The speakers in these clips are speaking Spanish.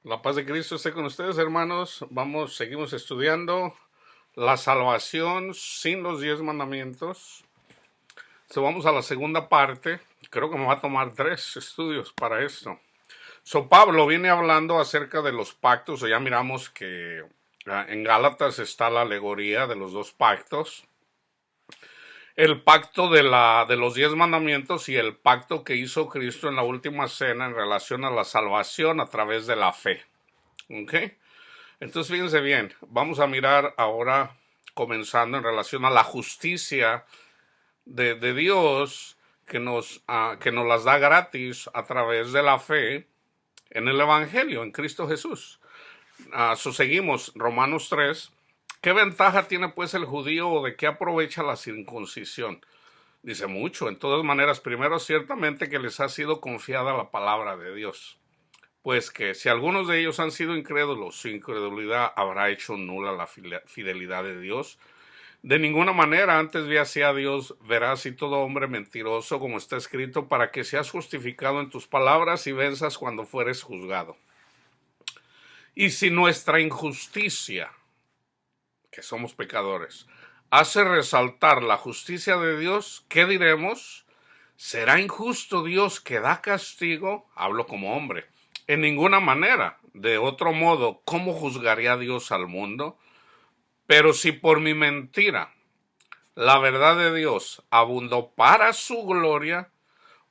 La paz de Cristo esté con ustedes, hermanos. Seguimos estudiando la salvación sin los 10 mandamientos. Vamos a la segunda parte. Creo que me va a tomar 3 estudios para esto. Pablo viene hablando acerca de los pactos. Ya miramos que en Gálatas está la alegoría de los 2 pactos. El pacto de los 10 mandamientos y el pacto que hizo Cristo en la última cena en relación a la salvación a través de la fe. ¿Ok? Entonces fíjense bien, vamos a mirar ahora comenzando en relación a la justicia de Dios que nos las da gratis a través de la fe en el Evangelio, en Cristo Jesús. Seguimos Romanos 3. ¿Qué ventaja tiene pues el judío o de qué aprovecha la circuncisión? Dice mucho. En todas maneras, primero ciertamente que les ha sido confiada la palabra de Dios. Pues que si algunos de ellos han sido incrédulos, su incredulidad habrá hecho nula la fidelidad de Dios. De ninguna manera, antes ve así a Dios, verás y todo hombre mentiroso, como está escrito, para que seas justificado en tus palabras y venzas cuando fueres juzgado. Y si nuestra injusticia, que somos pecadores, hace resaltar la justicia de Dios, ¿qué diremos? ¿Será injusto Dios que da castigo? Hablo como hombre. En ninguna manera. De otro modo, ¿cómo juzgaría Dios al mundo? Pero si por mi mentira la verdad de Dios abundó para su gloria,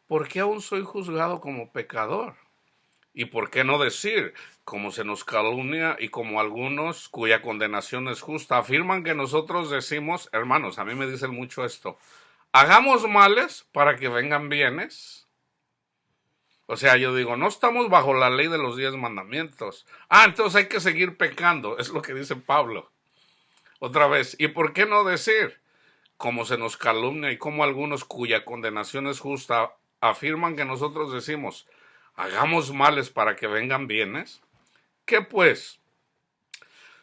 ¿por qué aún soy juzgado como pecador? ¿Y por qué no decir, como se nos calumnia y como algunos cuya condenación es justa, afirman que nosotros decimos, hermanos, a mí me dicen mucho esto, hagamos males para que vengan bienes? O sea, yo digo, no estamos bajo la ley de los 10 mandamientos. Entonces hay que seguir pecando, es lo que dice Pablo. Otra vez, ¿y por qué no decir, como se nos calumnia y como algunos cuya condenación es justa, afirman que nosotros decimos, hagamos males para que vengan bienes? ¿Qué pues?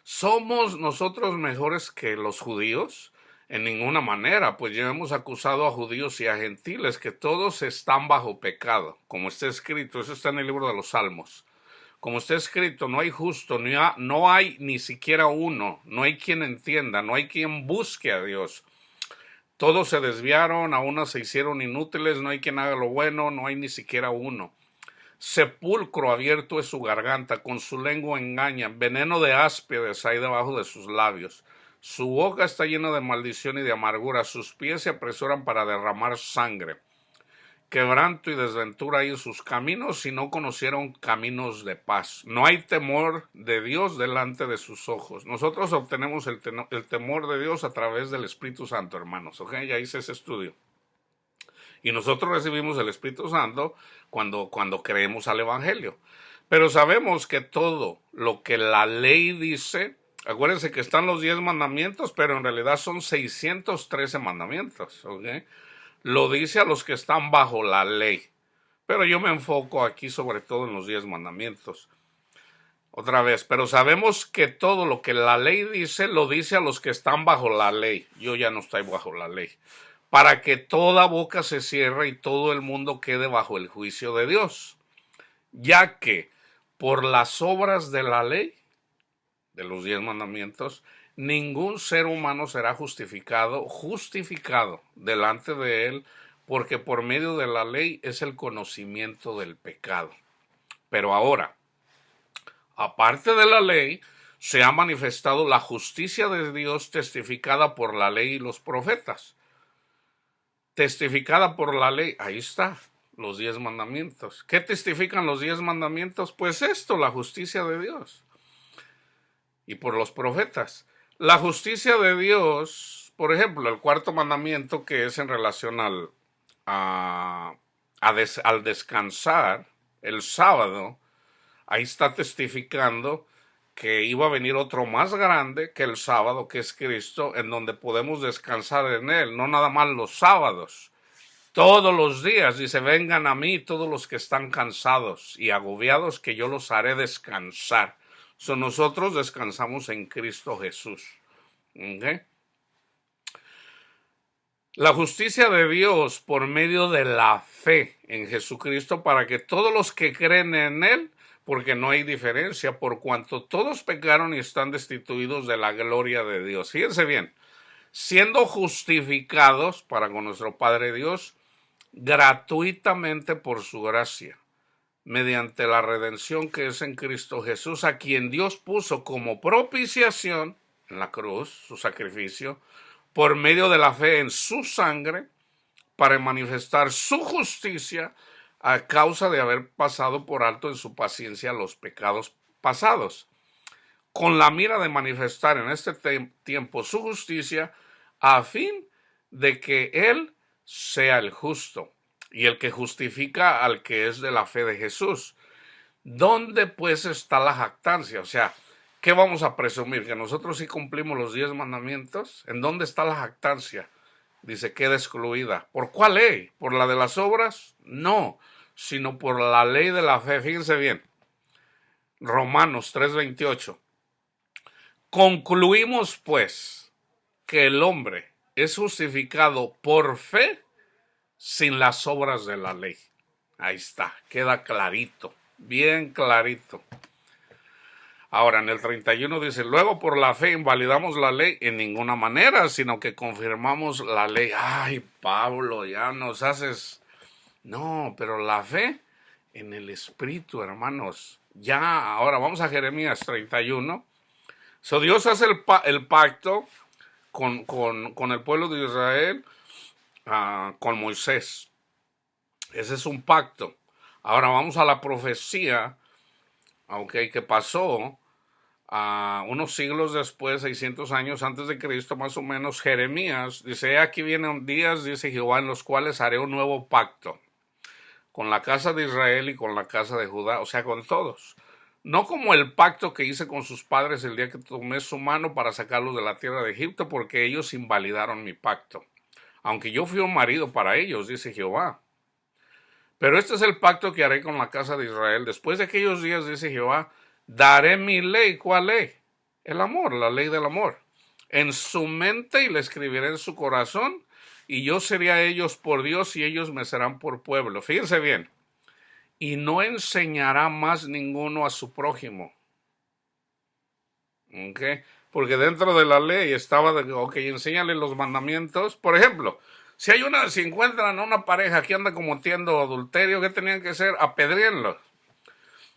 ¿Somos nosotros mejores que los judíos? En ninguna manera, pues ya hemos acusado a judíos y a gentiles que todos están bajo pecado, como está escrito, eso está en el libro de los Salmos. Como está escrito, no hay justo, no hay ni siquiera uno, no hay quien entienda, no hay quien busque a Dios. Todos se desviaron, a unos se hicieron inútiles, no hay quien haga lo bueno, no hay ni siquiera uno. Sepulcro abierto es su garganta, con su lengua engaña, veneno de áspides hay debajo de sus labios. Su boca está llena de maldición y de amargura, sus pies se apresuran para derramar sangre. Quebranto y desventura hay en sus caminos y no conocieron caminos de paz. No hay temor de Dios delante de sus ojos. Nosotros obtenemos el temor de Dios a través del Espíritu Santo, hermanos. ¿Ok? Ya hice ese estudio. Y nosotros recibimos el Espíritu Santo cuando creemos al Evangelio. Pero sabemos que todo lo que la ley dice, acuérdense que están los 10 mandamientos, pero en realidad son 613 mandamientos. ¿Ok? Lo dice a los que están bajo la ley. Pero yo me enfoco aquí sobre todo en los 10 mandamientos. Otra vez, pero sabemos que todo lo que la ley dice, lo dice a los que están bajo la ley. Yo ya no estoy bajo la ley. Para que toda boca se cierre y todo el mundo quede bajo el juicio de Dios. Ya que por las obras de la ley, de los 10 mandamientos, ningún ser humano será justificado delante de él, porque por medio de la ley es el conocimiento del pecado. Pero ahora, aparte de la ley, se ha manifestado la justicia de Dios testificada por la ley y los profetas. Testificada por la ley, ahí está, los 10 mandamientos. ¿Qué testifican los 10 mandamientos? Pues esto, la justicia de Dios. Y por los profetas. La justicia de Dios, por ejemplo, el 4 mandamiento que es en relación al descansar, el sábado, ahí está testificando que iba a venir otro más grande que el sábado, que es Cristo, en donde podemos descansar en Él, no nada más los sábados. Todos los días, dice, vengan a mí todos los que están cansados y agobiados, que yo los haré descansar. Nosotros descansamos en Cristo Jesús. ¿Okay? La justicia de Dios por medio de la fe en Jesucristo, para que todos los que creen en Él porque no hay diferencia, por cuanto todos pecaron y están destituidos de la gloria de Dios. Fíjense bien, siendo justificados para con nuestro Padre Dios gratuitamente por su gracia, mediante la redención que es en Cristo Jesús, a quien Dios puso como propiciación en la cruz, su sacrificio, por medio de la fe en su sangre, para manifestar su justicia a causa de haber pasado por alto en su paciencia los pecados pasados, con la mira de manifestar en este tiempo su justicia, a fin de que Él sea el justo y el que justifica al que es de la fe de Jesús. ¿Dónde pues está la jactancia? O sea, ¿qué vamos a presumir? ¿Que nosotros sí cumplimos los 10 mandamientos? ¿En dónde está la jactancia? Dice, queda excluida. ¿Por cuál ley? ¿Por la de las obras? No, sino por la ley de la fe. Fíjense bien, Romanos 3:28. Concluimos pues que el hombre es justificado por fe sin las obras de la ley. Ahí está, queda clarito, bien clarito. Ahora en el 31 dice, luego por la fe invalidamos la ley en ninguna manera, sino que confirmamos la ley. Ay, Pablo, ya nos haces... No, pero la fe en el Espíritu, hermanos. Ya, ahora vamos a Jeremías 31. So, Dios hace el pacto con el pueblo de Israel, con Moisés. Ese es un pacto. Ahora vamos a la profecía, que pasó unos siglos después, 600 años antes de Cristo, más o menos. Jeremías dice, aquí vienen días, dice Jehová, en los cuales haré un nuevo pacto con la casa de Israel y con la casa de Judá, o sea, con todos. No como el pacto que hice con sus padres el día que tomé su mano para sacarlos de la tierra de Egipto, porque ellos invalidaron mi pacto. Aunque yo fui un marido para ellos, dice Jehová. Pero este es el pacto que haré con la casa de Israel. Después de aquellos días, dice Jehová, daré mi ley. ¿Cuál ley? El amor, la ley del amor. En su mente y la escribiré en su corazón, y yo seré a ellos por Dios y ellos me serán por pueblo. Fíjense bien. Y no enseñará más ninguno a su prójimo. ¿Okay? Porque dentro de la ley estaba enséñale los mandamientos. Por ejemplo, si encuentran a una pareja que anda cometiendo adulterio, ¿qué tenían que hacer? Apedréenlos.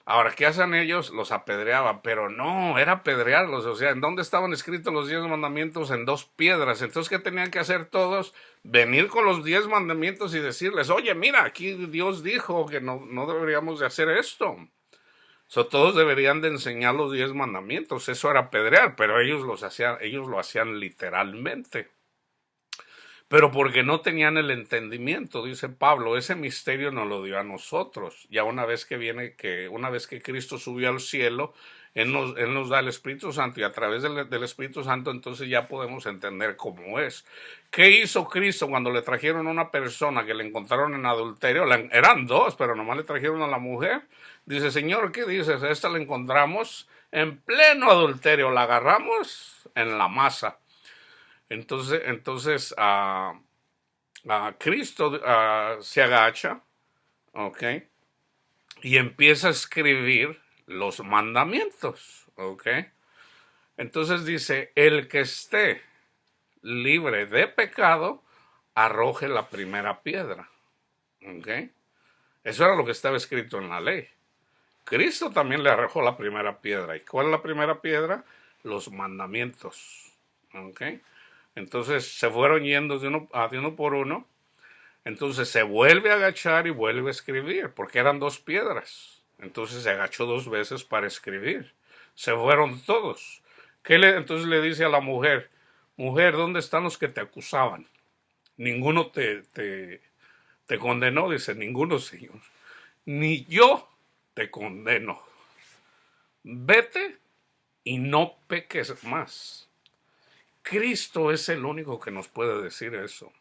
Ahora, ¿qué hacen ellos? Los apedreaban, pero no, era apedrearlos. O sea, ¿en dónde estaban escritos los 10 mandamientos? En 2 piedras. Entonces, ¿qué tenían que hacer todos? Venir con los 10 mandamientos y decirles, oye, mira, aquí Dios dijo que no deberíamos de hacer esto. Todos deberían de enseñar los 10 mandamientos. Eso era apedrear, pero ellos lo hacían literalmente. Pero porque no tenían el entendimiento, dice Pablo, ese misterio nos lo dio a nosotros. Ya una vez que Cristo subió al cielo, Él nos da el Espíritu Santo, y a través del Espíritu Santo entonces ya podemos entender cómo es. ¿Qué hizo Cristo cuando le trajeron a una persona que le encontraron en adulterio? Eran 2, pero nomás le trajeron a la mujer. Dice, Señor, ¿qué dices? Esta la encontramos en pleno adulterio, la agarramos en la masa. Entonces Cristo se agacha, ¿ok? Y empieza a escribir los mandamientos, ¿ok? Entonces dice, el que esté libre de pecado, arroje la primera piedra, ¿ok? Eso era lo que estaba escrito en la ley. Cristo también le arrojó la primera piedra. ¿Y cuál es la primera piedra? Los mandamientos, ¿ok? Entonces se fueron yendo de uno por uno. Entonces se vuelve a agachar y vuelve a escribir, porque eran 2 piedras. Entonces se agachó 2 veces para escribir. Se fueron todos. Entonces le dice a la mujer, mujer, ¿dónde están los que te acusaban? Ninguno te condenó, dice, ninguno, Señor. Ni yo te condeno. Vete y no peques más. Cristo es el único que nos puede decir eso.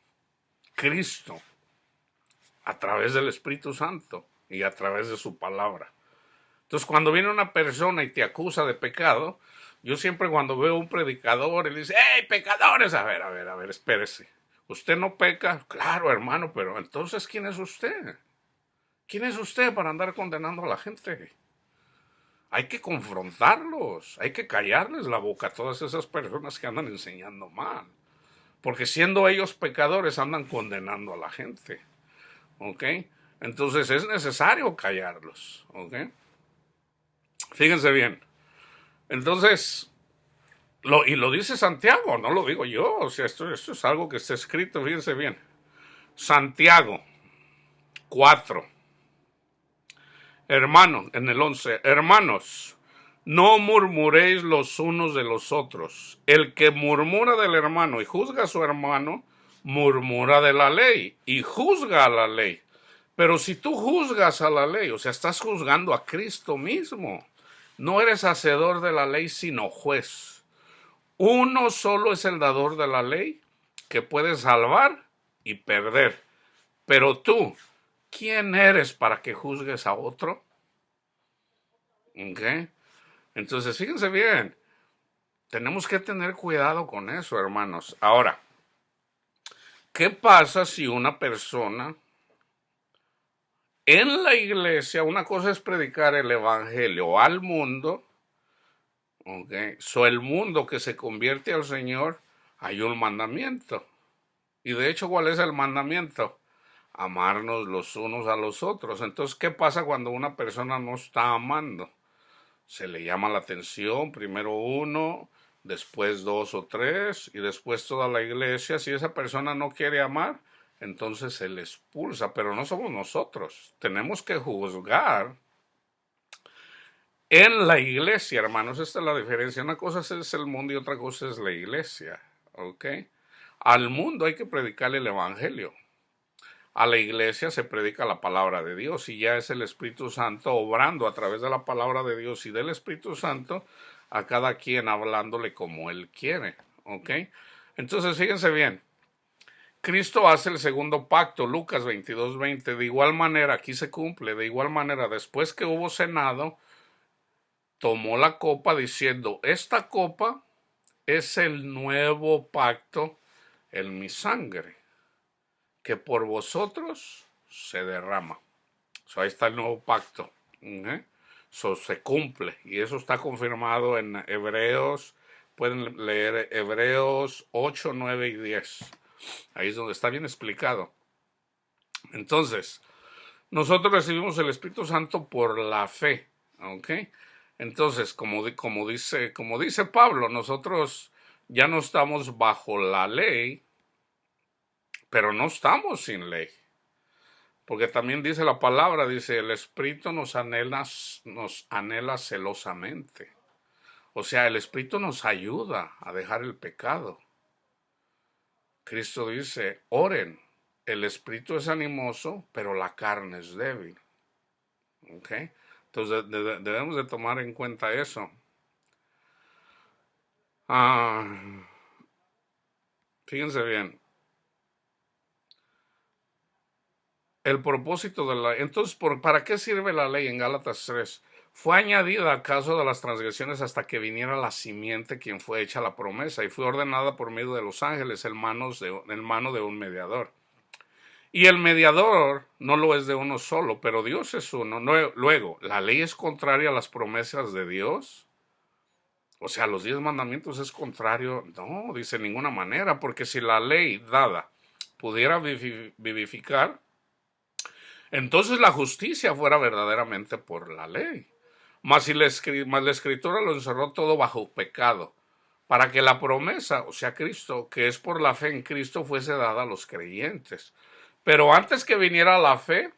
Cristo, a través del Espíritu Santo y a través de su palabra. Entonces, cuando viene una persona y te acusa de pecado, yo siempre cuando veo a un predicador y le dice, ¡hey, pecadores! A ver, espérese. ¿Usted no peca? Claro, hermano, pero entonces, ¿quién es usted? ¿Quién es usted para andar condenando a la gente? Hay que confrontarlos, hay que callarles la boca a todas esas personas que andan enseñando mal. Porque siendo ellos pecadores andan condenando a la gente. ¿Ok? Entonces es necesario callarlos. ¿Ok? Fíjense bien. Entonces, y lo dice Santiago, no lo digo yo. O sea, esto es algo que está escrito, fíjense bien. Santiago 4. Hermanos, en el 11, hermanos, no murmuréis los unos de los otros. El que murmura del hermano y juzga a su hermano, murmura de la ley y juzga a la ley. Pero si tú juzgas a la ley, o sea, estás juzgando a Cristo mismo. No eres hacedor de la ley, sino juez. Uno solo es el dador de la ley, que puede salvar y perder. Pero tú, ¿quién eres para que juzgues a otro? ¿Ok? Entonces, fíjense bien, tenemos que tener cuidado con eso, hermanos. Ahora, ¿qué pasa si una persona en la iglesia, una cosa es predicar el evangelio al mundo, ¿ok? El mundo que se convierte al Señor, hay un mandamiento. Y de hecho, ¿cuál es el mandamiento? Amarnos los unos a los otros. Entonces, ¿qué pasa cuando una persona no está amando? Se le llama la atención, primero uno, después dos o tres, y después toda la iglesia. Si esa persona no quiere amar, entonces se le expulsa, pero no somos nosotros. Tenemos que juzgar en la iglesia, hermanos. Esta es la diferencia. Una cosa es el mundo y otra cosa es la iglesia. ¿Ok? Al mundo hay que predicarle el evangelio. A la iglesia se predica la palabra de Dios y ya es el Espíritu Santo obrando a través de la palabra de Dios y del Espíritu Santo a cada quien hablándole como Él quiere. ¿Ok? Entonces, fíjense bien. Cristo hace el segundo pacto, Lucas 22:20. De igual manera, aquí se cumple, de igual manera, después que hubo cenado, tomó la copa diciendo, esta copa es el nuevo pacto en mi sangre, que por vosotros se derrama. Ahí está el nuevo pacto. Se cumple. Y eso está confirmado en Hebreos. Pueden leer Hebreos 8, 9 y 10. Ahí es donde está bien explicado. Entonces, nosotros recibimos el Espíritu Santo por la fe. ¿Ok? Entonces, como dice Pablo, nosotros ya no estamos bajo la ley, pero no estamos sin ley. Porque también dice la palabra, dice, el Espíritu nos anhela celosamente. O sea, el Espíritu nos ayuda a dejar el pecado. Cristo dice, oren, el Espíritu es animoso, pero la carne es débil. ¿Ok? Entonces debemos de tomar en cuenta eso. Fíjense bien. El propósito de la... Entonces, ¿para qué sirve la ley en Gálatas 3? Fue añadida a causa de las transgresiones hasta que viniera la simiente quien fue hecha la promesa y fue ordenada por medio de los ángeles en mano de un mediador. Y el mediador no lo es de uno solo, pero Dios es uno. Luego, ¿la ley es contraria a las promesas de Dios? O sea, los 10 mandamientos es contrario. No, dice de ninguna manera, porque si la ley dada pudiera vivificar, entonces la justicia fuera verdaderamente por la ley. Mas la Escritura lo encerró todo bajo pecado, para que la promesa, o sea, Cristo, que es por la fe en Cristo, fuese dada a los creyentes. Pero antes que viniera la fe,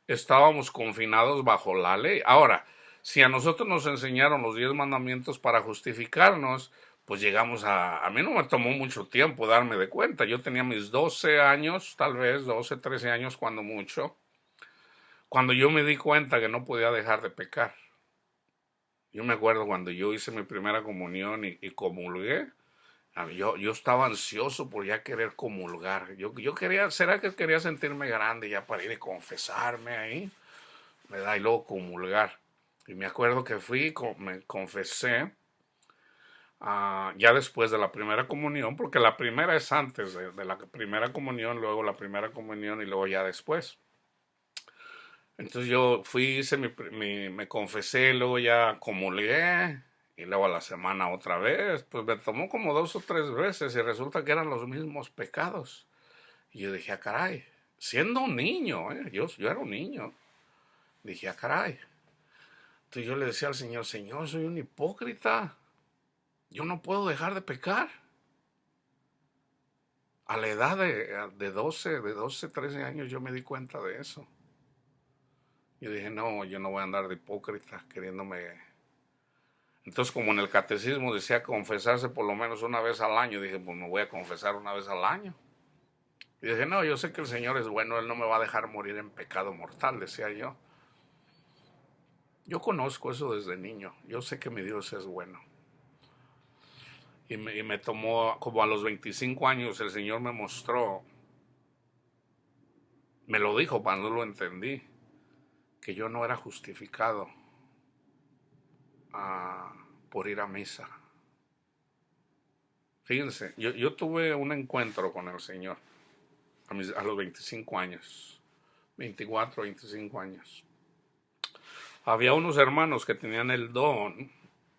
estábamos confinados bajo la ley. Ahora, si a nosotros nos enseñaron los 10 mandamientos para justificarnos, pues llegamos a mí no me tomó mucho tiempo darme de cuenta. Yo tenía mis 12 años, tal vez 12, 13 años cuando mucho, cuando yo me di cuenta que no podía dejar de pecar. Yo me acuerdo cuando yo hice mi primera comunión y comulgué, yo estaba ansioso por ya querer comulgar. Yo quería, ¿será que quería sentirme grande ya para ir a confesarme ahí? ¿Verdad? Y luego comulgar. Y me acuerdo que me confesé ya después de la primera comunión, porque la primera es antes de la primera comunión, luego la primera comunión y luego ya después. Entonces yo fui, hice me confesé, luego ya comulgué, y luego a la semana otra vez. Pues me tomó como 2 o 3 veces y resulta que eran los mismos pecados. Y yo dije, caray, siendo un niño, yo era un niño. Dije, caray. Entonces yo le decía al Señor, Señor, soy un hipócrita. Yo no puedo dejar de pecar. A la edad de 12, 13 años yo me di cuenta de eso. Yo dije, no, yo no voy a andar de hipócrita queriéndome. Entonces, como en el catecismo decía confesarse por lo menos una vez al año, dije, pues me voy a confesar una vez al año. Y dije, no, yo sé que el Señor es bueno, Él no me va a dejar morir en pecado mortal, decía yo. Yo conozco eso desde niño, yo sé que mi Dios es bueno. Y me tomó, como a los 25 años, el Señor me mostró, me lo dijo cuando lo entendí, que yo no era justificado por ir a misa. Fíjense, yo tuve un encuentro con el Señor a los 25 años, 24, 25 años. Había unos hermanos que tenían el don,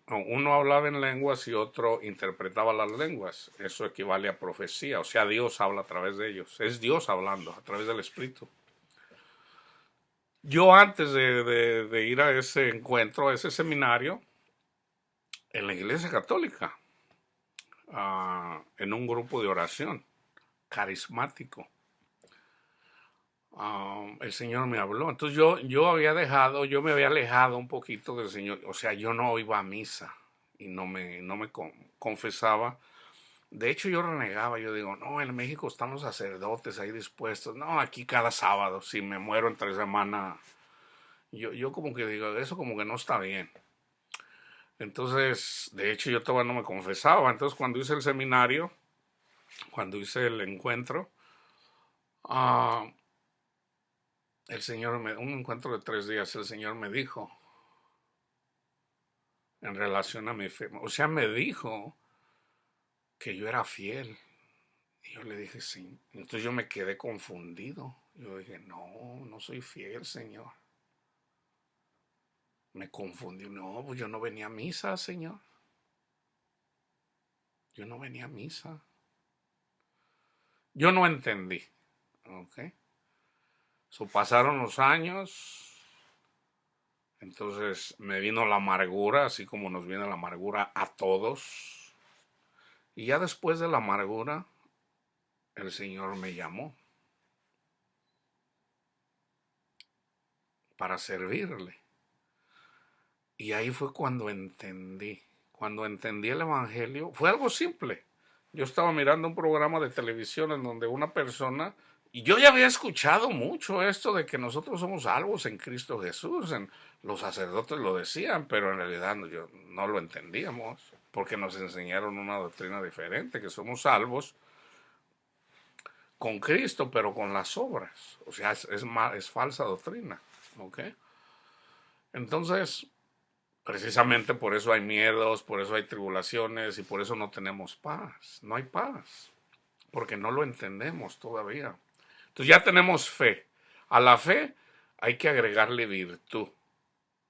uno hablaba en lenguas y otro interpretaba las lenguas. Eso equivale a profecía, o sea, Dios habla a través de ellos. Es Dios hablando a través del Espíritu. Yo antes de ir a ese encuentro, a ese seminario, en la iglesia católica, en un grupo de oración carismático, el Señor me habló. Entonces yo me había alejado un poquito del Señor. O sea, yo no iba a misa y no me confesaba. De hecho, yo renegaba. Yo digo, no, en México están los sacerdotes ahí dispuestos. No, aquí cada sábado, si me muero entre semana. Yo como que digo, eso como que no está bien. Entonces, de hecho, yo todavía no me confesaba. Entonces, cuando hice el seminario, cuando hice el encuentro, uh, un encuentro de 3 días, el Señor me dijo, en relación a mi fe, o sea, me dijo que yo era fiel. Y yo le dije, sí. Entonces yo me quedé confundido. Yo dije, no, no soy fiel, Señor. Me confundí. No, pues yo no venía a misa, Señor. Yo no venía a misa. Yo no entendí. ¿Ok? Pasaron los años. Entonces me vino la amargura, así como nos viene la amargura a todos. Y ya después de la amargura, el Señor me llamó para servirle. Y ahí fue cuando entendí el Evangelio. Fue algo simple. Yo estaba mirando un programa de televisión en donde una persona, y yo ya había escuchado mucho esto de que nosotros somos salvos en Cristo Jesús. Los sacerdotes lo decían, pero en realidad no lo entendíamos, porque nos enseñaron una doctrina diferente, que somos salvos con Cristo, pero con las obras. O sea, es falsa doctrina. ¿Ok? Entonces, precisamente por eso hay miedos, por eso hay tribulaciones y por eso no tenemos paz. No hay paz, porque no lo entendemos todavía. Entonces ya tenemos fe. A la fe hay que agregarle virtud.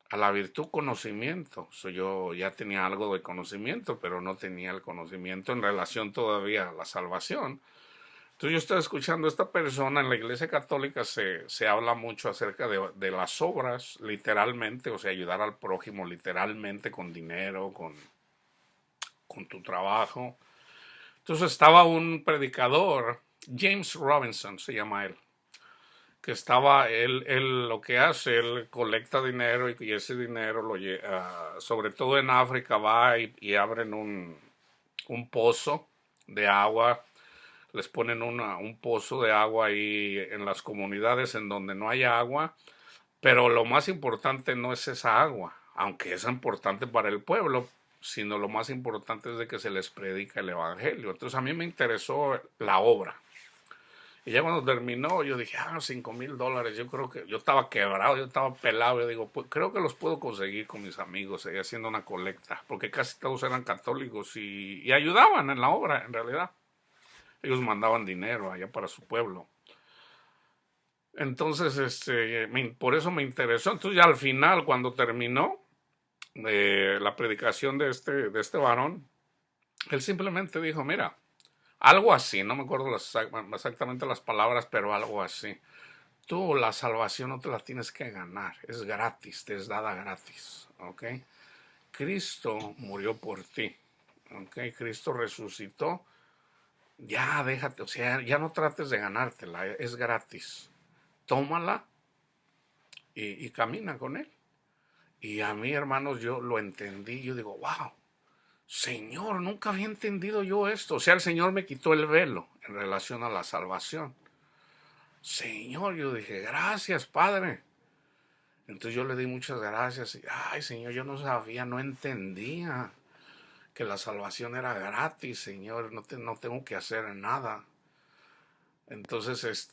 A la virtud, conocimiento. Yo ya tenía algo de conocimiento, pero no tenía el conocimiento en relación todavía a la salvación. Entonces yo estaba escuchando a esta persona. En la iglesia católica se habla mucho acerca de las obras, literalmente, o sea, ayudar al prójimo literalmente con dinero, con tu trabajo. Entonces estaba un predicador, James Robinson se llama él, que él lo que hace, él colecta dinero y ese dinero sobre todo en África va y abren un pozo de agua. Les ponen un pozo de agua ahí en las comunidades en donde no hay agua, pero lo más importante no es esa agua, aunque es importante para el pueblo, sino lo más importante es de que se les predica el evangelio. Entonces a mí me interesó la obra. Y ya cuando terminó, yo dije, $5,000, yo creo que yo estaba quebrado, yo estaba pelado, yo digo, pues creo que los puedo conseguir con mis amigos, haciendo una colecta, porque casi todos eran católicos y ayudaban en la obra, en realidad. Ellos mandaban dinero allá para su pueblo. Entonces, por eso me interesó. Entonces ya al final, cuando terminó la predicación de este varón, él simplemente dijo, mira, algo así, no me acuerdo exactamente las palabras, pero algo así. Tú la salvación no te la tienes que ganar, es gratis, te es dada gratis, ¿ok? Cristo murió por ti, ¿ok? Cristo resucitó, ya déjate, o sea, ya no trates de ganártela, es gratis. Tómala y camina con él. Y a mí, hermanos, yo lo entendí, yo digo, wow, Señor, nunca había entendido yo esto. O sea, el Señor me quitó el velo en relación a la salvación. Señor, yo dije, gracias, Padre. Entonces yo le di muchas gracias. Y, ay, Señor, yo no sabía, no entendía que la salvación era gratis, Señor. No tengo que hacer nada. Entonces,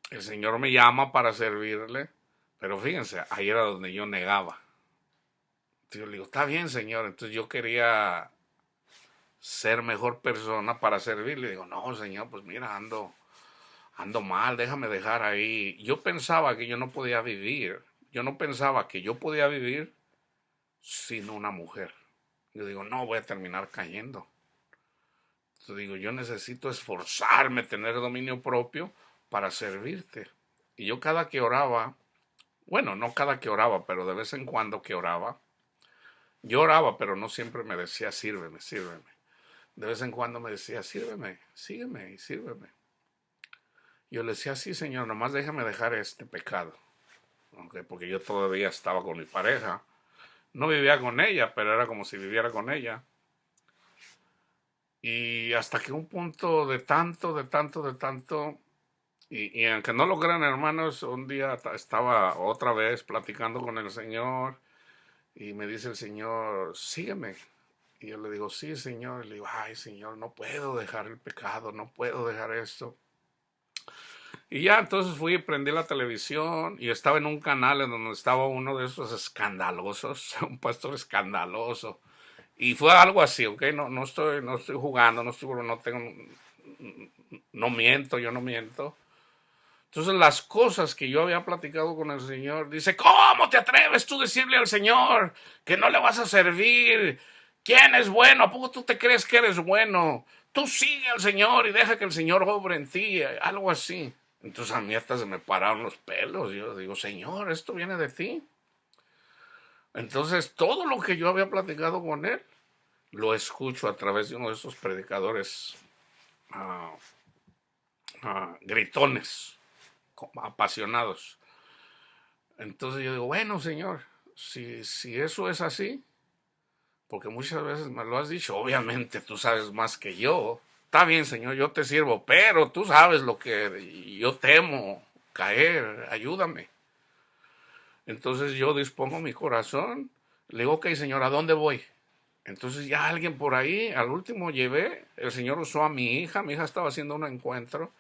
el Señor me llama para servirle. Pero fíjense, ahí era donde yo negaba. Entonces yo le digo, está bien, Señor. Entonces yo quería ser mejor persona para servirle. Digo, no, Señor, pues mira, ando mal, déjame dejar ahí. Yo pensaba que yo no podía vivir. Yo no pensaba que yo podía vivir sin una mujer. Yo digo, no, voy a terminar cayendo. Yo digo, yo necesito esforzarme, tener dominio propio para servirte. Y yo cada que oraba, bueno, no cada que oraba, pero de vez en cuando que oraba, yo oraba, pero no siempre me decía, sírveme, sírveme. De vez en cuando me decía, sírveme, sígueme y sírveme. Yo le decía, sí, Señor, nomás déjame dejar este pecado. ¿Okay? Porque yo todavía estaba con mi pareja. No vivía con ella, pero era como si viviera con ella. Y hasta que un punto de tanto, y aunque no lo crean, hermanos, un día estaba otra vez platicando con el Señor y me dice el Señor, sígueme. Y yo le digo, sí, Señor. Y le digo, ay, Señor, no puedo dejar el pecado, no puedo dejar esto. Y ya entonces fui y prendí la televisión y estaba en un canal en donde estaba uno de esos escandalosos, un pastor escandaloso. Y fue algo así, ¿ok? No estoy jugando, no miento, yo no miento. Entonces las cosas que yo había platicado con el Señor, dice, ¿cómo te atreves tú a decirle al Señor que no le vas a servir? ¿Quién es bueno? ¿A poco tú te crees que eres bueno? Tú sigue al Señor y deja que el Señor obre en ti, algo así. Entonces a mí hasta se me pararon los pelos. Yo digo, Señor, esto viene de ti. Entonces todo lo que yo había platicado con él, lo escucho a través de uno de esos predicadores uh, gritones, apasionados. Entonces yo digo, bueno, Señor, si eso es así, porque muchas veces me lo has dicho, obviamente tú sabes más que yo. Está bien, Señor, yo te sirvo, pero tú sabes lo que yo temo caer, ayúdame. Entonces yo dispongo mi corazón, le digo, ok, Señor, ¿a dónde voy? Entonces ya alguien por ahí, al último llevé, el Señor usó a mi hija estaba haciendo un encuentro,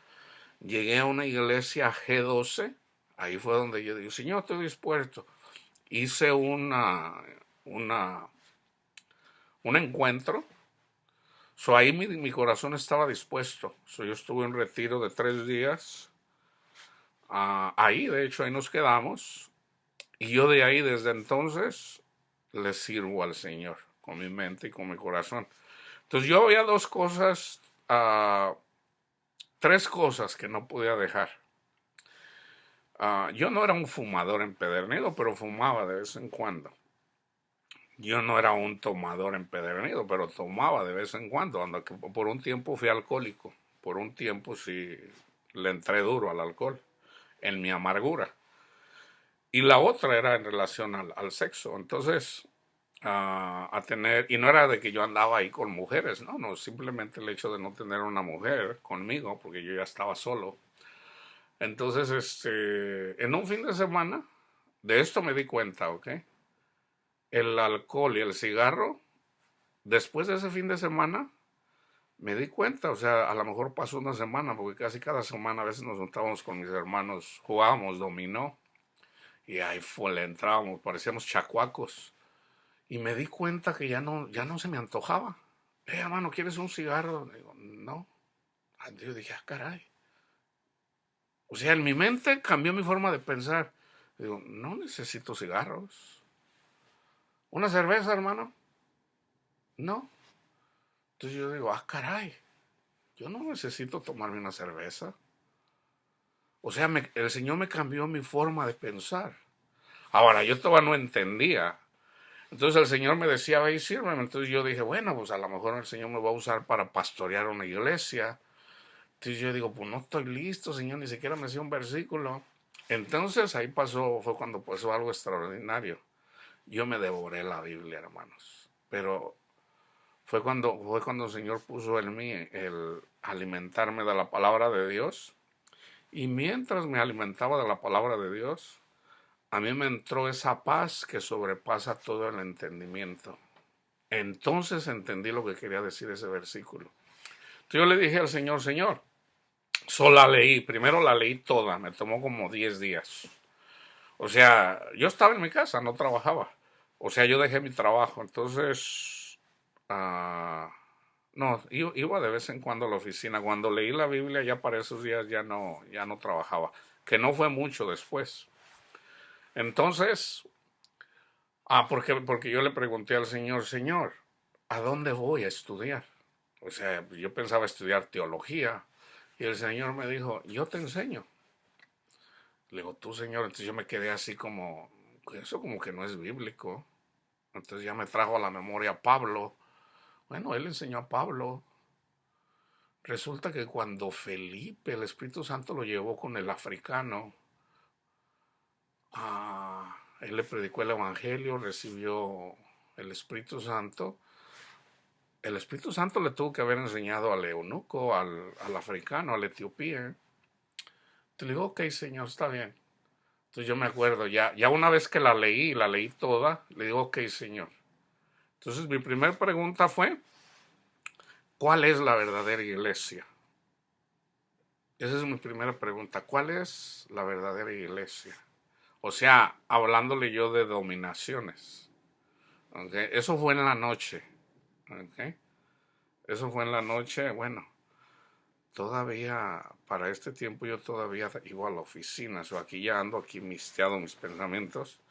llegué a una iglesia G12, ahí fue donde yo digo, Señor, estoy dispuesto. Hice una, un encuentro, ahí mi corazón estaba dispuesto. Yo estuve en un retiro de 3 días, ahí de hecho ahí nos quedamos, y yo de ahí desde entonces le sirvo al Señor con mi mente y con mi corazón. Entonces yo había tres cosas que no podía dejar. Yo no era un fumador empedernido, pero fumaba de vez en cuando. Yo no era un tomador empedernido, pero tomaba de vez en cuando. Por un tiempo fui alcohólico. Por un tiempo sí le entré duro al alcohol, en mi amargura. Y la otra era en relación al sexo. Entonces, y no era de que yo andaba ahí con mujeres, no, simplemente el hecho de no tener una mujer conmigo, porque yo ya estaba solo. Entonces, en un fin de semana, de esto me di cuenta, ¿ok? El alcohol y el cigarro, después de ese fin de semana, me di cuenta, o sea, a lo mejor pasó una semana, porque casi cada semana a veces nos juntábamos con mis hermanos, jugábamos dominó, y ahí le entrábamos, parecíamos chacuacos. Y me di cuenta que ya no se me antojaba. Hermano, ¿quieres un cigarro? Digo, no. Yo dije, caray. O sea, en mi mente cambió mi forma de pensar. Digo, no necesito cigarros. ¿Una cerveza, hermano? No. Entonces yo digo, ah, caray, yo no necesito tomarme una cerveza. O sea, el Señor me cambió mi forma de pensar. Ahora, yo todavía no entendía. Entonces el Señor me decía, ve y sírveme. Entonces yo dije, bueno, pues a lo mejor el Señor me va a usar para pastorear una iglesia. Entonces yo digo, pues no estoy listo, Señor, ni siquiera me sé un versículo. Entonces ahí fue cuando pasó algo extraordinario. Yo me devoré la Biblia, hermanos. Pero fue cuando el Señor puso en mí el alimentarme de la palabra de Dios. Y mientras me alimentaba de la palabra de Dios, a mí me entró esa paz que sobrepasa todo el entendimiento. Entonces entendí lo que quería decir ese versículo. Entonces yo le dije al Señor, Señor, solo la leí, primero la leí toda, me tomó como 10 días. O sea, yo estaba en mi casa, no trabajaba. O sea, yo dejé mi trabajo, entonces, no, iba de vez en cuando a la oficina. Cuando leí la Biblia, ya para esos días ya no trabajaba, que no fue mucho después. Entonces, porque yo le pregunté al Señor, Señor, ¿a dónde voy a estudiar? O sea, yo pensaba estudiar teología. Y el Señor me dijo, yo te enseño. Le digo, tú, Señor. Entonces yo me quedé así como, eso como que no es bíblico. Entonces ya me trajo a la memoria a Pablo. Bueno, él enseñó a Pablo. Resulta que cuando Felipe, el Espíritu Santo lo llevó con el africano, él le predicó el Evangelio, recibió el Espíritu Santo. El Espíritu Santo le tuvo que haber enseñado al eunuco, al africano, al etiopía. Te digo, ok, Señor, está bien. Entonces yo me acuerdo, ya una vez que la leí toda, le digo, ok, Señor. Entonces mi primera pregunta fue, ¿cuál es la verdadera iglesia? Esa es mi primera pregunta. ¿Cuál es la verdadera iglesia? O sea, hablándole yo de dominaciones. ¿Okay? Eso fue en la noche. ¿Okay? Eso fue en la noche. Bueno, todavía, para este tiempo yo todavía iba a la oficina. O sea, aquí ya ando aquí misteado mis pensamientos.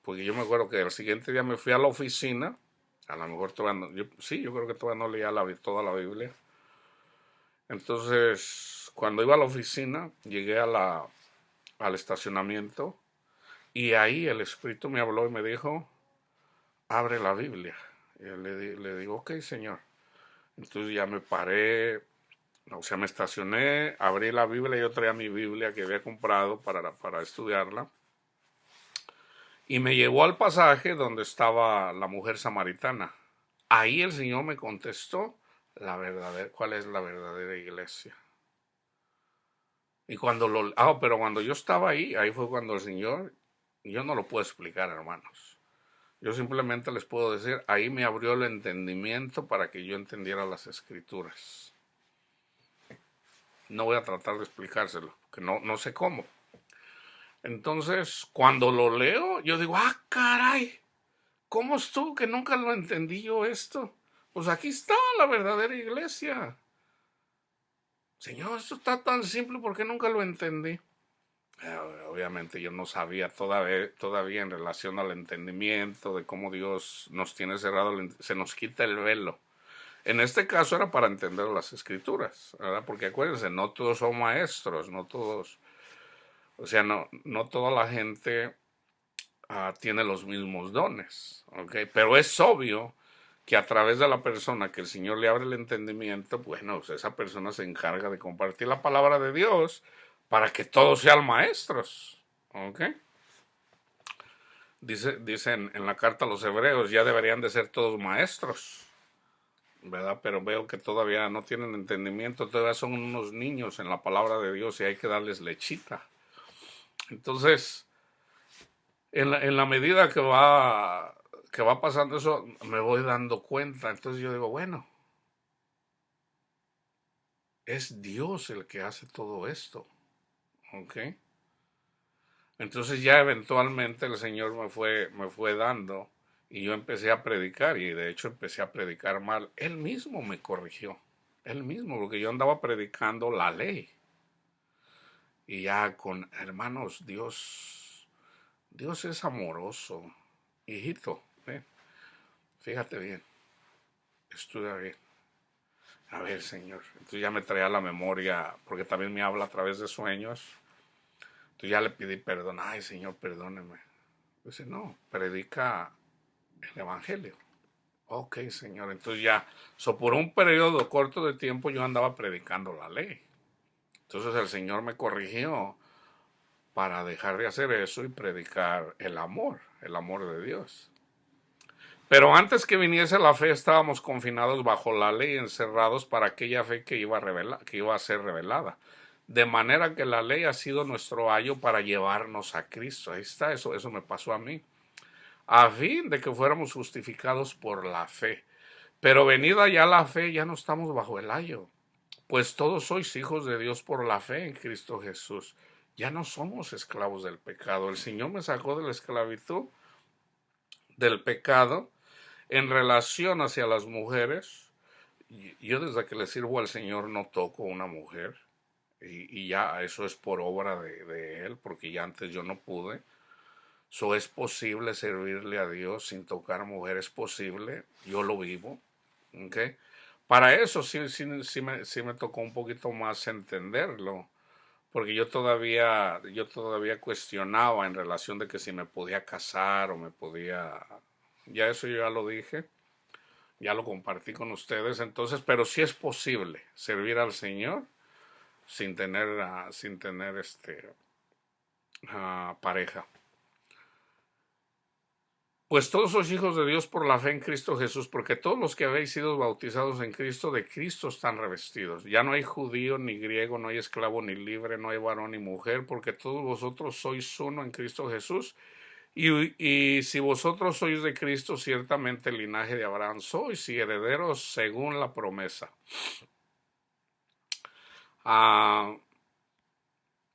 Porque yo me acuerdo que el siguiente día me fui a la oficina. A lo mejor todavía no, yo creo que todavía no leía toda la Biblia. Entonces, cuando iba a la oficina, llegué al estacionamiento y ahí el Espíritu me habló y me dijo, abre la Biblia. Y le digo, ok, Señor. Entonces ya me paré, o sea, me estacioné, abrí la Biblia, yo traía mi Biblia que había comprado para estudiarla. Y me llevó al pasaje donde estaba la mujer samaritana. Ahí el Señor me contestó cuál es la verdadera iglesia. Y pero cuando yo estaba ahí fue cuando el Señor, yo no lo puedo explicar, hermanos. Yo simplemente les puedo decir, ahí me abrió el entendimiento para que yo entendiera las escrituras. No voy a tratar de explicárselo, que no sé cómo. Entonces, cuando lo leo, yo digo, caray, ¿cómo estuvo que nunca lo entendí yo esto? Pues aquí está la verdadera iglesia. Señor, esto está tan simple, ¿por qué nunca lo entendí? Obviamente yo no sabía todavía en relación al entendimiento de cómo Dios nos tiene cerrado, se nos quita el velo. En este caso era para entender las escrituras, ¿verdad? Porque acuérdense, no todos son maestros, no todos, o sea, no toda la gente tiene los mismos dones, ¿ok? Pero es obvio que a través de la persona que el Señor le abre el entendimiento, bueno, pues esa persona se encarga de compartir la palabra de Dios para que todos sean maestros, ¿ok? Dicen en la carta a los hebreos, ya deberían de ser todos maestros, ¿verdad? Pero veo que todavía no tienen entendimiento, todavía son unos niños en la palabra de Dios y hay que darles lechita. Entonces, en la medida que va pasando eso, me voy dando cuenta. Entonces yo digo, bueno, es Dios el que hace todo esto, ¿ok? Entonces ya eventualmente el Señor me fue dando y yo empecé a predicar y de hecho empecé a predicar mal. Él mismo me corrigió, él mismo, porque yo andaba predicando la ley. Y ya con hermanos, Dios es amoroso. Hijito, fíjate bien, estudia bien. A ver, Señor. Entonces ya me traía a la memoria, porque también me habla a través de sueños. Entonces ya le pedí perdón. Ay, Señor, perdóneme. Dice, no, predica el Evangelio. Ok, Señor. Entonces ya, por un periodo corto de tiempo yo andaba predicando la ley. Entonces el Señor me corrigió para dejar de hacer eso y predicar el amor de Dios. Pero antes que viniese la fe estábamos confinados bajo la ley, encerrados para aquella fe que iba a ser revelada. De manera que la ley ha sido nuestro ayo para llevarnos a Cristo. Ahí está, eso me pasó a mí. A fin de que fuéramos justificados por la fe. Pero venida ya la fe, ya no estamos bajo el ayo. Pues todos sois hijos de Dios por la fe en Cristo Jesús. Ya no somos esclavos del pecado. El Señor me sacó de la esclavitud del pecado en relación hacia las mujeres. Yo desde que le sirvo al Señor no toco una mujer. Y ya eso es por obra de Él, porque ya antes yo no pude. Eso es posible servirle a Dios sin tocar mujer, es posible. Yo lo vivo. ¿Okay? Para eso sí me tocó un poquito más entenderlo, porque yo todavía cuestionaba en relación de que si me podía casar o me podía, ya eso yo ya lo dije, ya lo compartí con ustedes, entonces, pero sí es posible servir al Señor sin tener pareja. Pues todos sois hijos de Dios por la fe en Cristo Jesús, porque todos los que habéis sido bautizados en Cristo, de Cristo están revestidos. Ya no hay judío ni griego, no hay esclavo ni libre, no hay varón ni mujer, porque todos vosotros sois uno en Cristo Jesús. Y si vosotros sois de Cristo, ciertamente el linaje de Abraham sois y herederos según la promesa. Ya